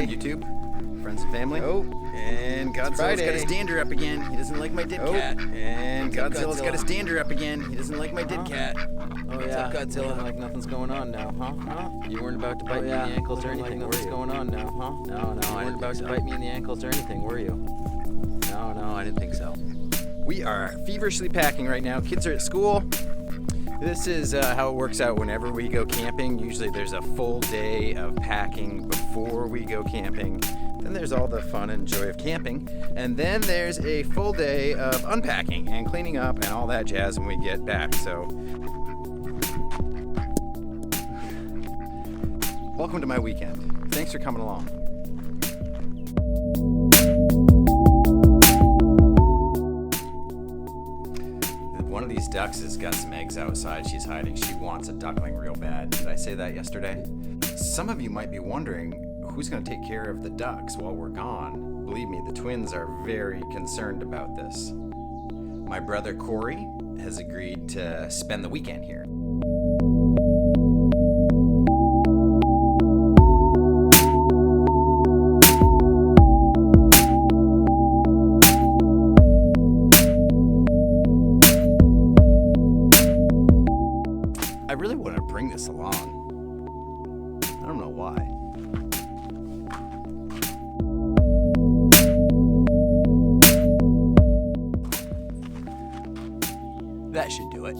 on YouTube, friends and family. Oh, and Godzilla's got his dander up again. He doesn't like my dead cat. And Godzilla's got his dander up again. He doesn't like my dead cat. Oh yeah, Godzilla. like nothing's going on now, huh? You weren't about to bite me in the ankles or anything, were you? Going on now, huh? No, I didn't about to bite me in the ankles or anything, were you? No, I didn't think so. We are feverishly packing right now. Kids are at school. This is how it works out whenever we go camping. Usually there's a full day of packing before we go camping. Then there's all the fun and joy of camping. And then there's a full day of unpacking and cleaning up and all that jazz when we get back. So, welcome to my weekend. Thanks for coming along. One of these ducks has got some eggs outside. She's hiding. She wants a duckling real bad. Did I say that yesterday? Some of you might be wondering who's going to take care of the ducks while we're gone. Believe me, the twins are very concerned about this. My brother Corey has agreed to spend the weekend here. I really want to bring this along. I don't know why. That should do it.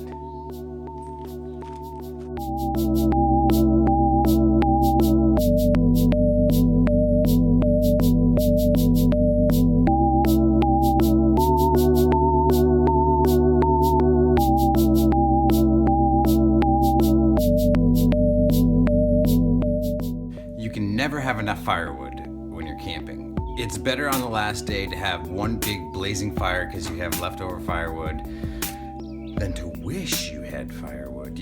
You can never have enough firewood when you're camping. It's better on the last day to have one big blazing fire because you have leftover firewood than to wish you had firewood.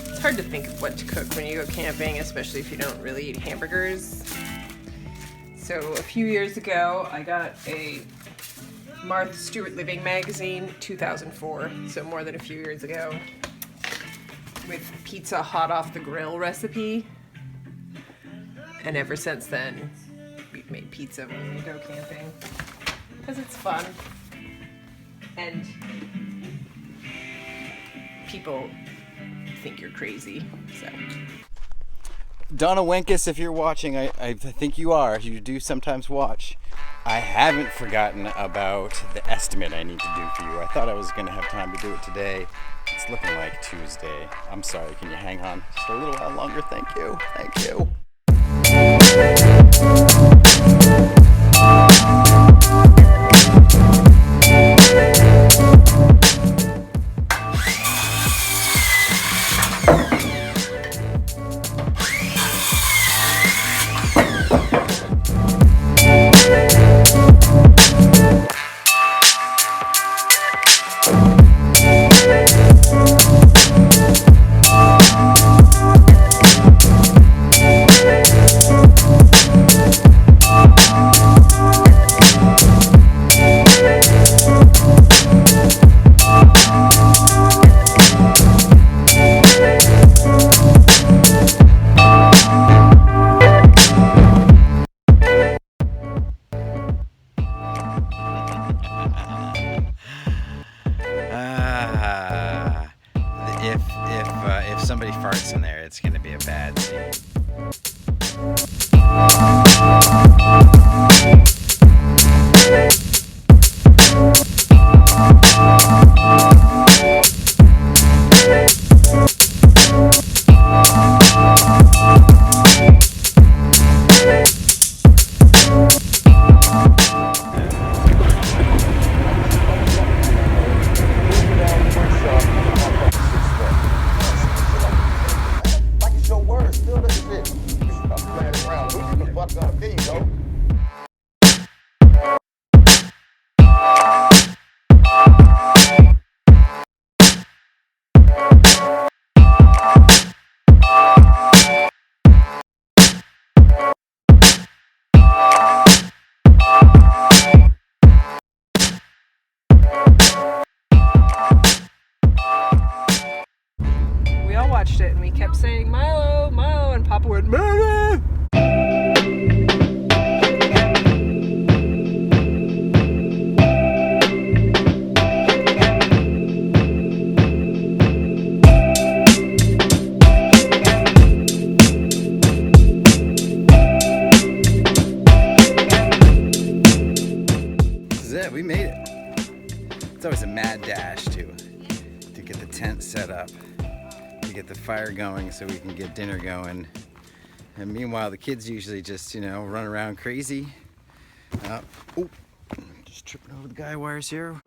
It's hard to think of what to cook when you go camping, especially if you don't really eat hamburgers. So a few years ago, I got a Martha Stewart Living magazine, 2004, so more than a few years ago, with pizza hot off the grill recipe. And ever since then, we've made pizza when we go camping, because it's fun. And people think you're crazy, so. Donna Wenkus, if you're watching, I think you are. You do sometimes watch. I haven't forgotten about the estimate I need to do for you. I thought I was going to have time to do it today. It's looking like Tuesday. I'm sorry. Can you hang on just a little while longer? Thank you. Thank you. If somebody farts in there, it's going to be a bad scene. finished it, and we kept saying Milo, Milo, and Papa went Milo. This is it. We made it. It's always a mad dash to get the tent set up, to get the fire going so we can get dinner going. And meanwhile, the kids usually just, run around crazy. Just tripping over the guy wires here.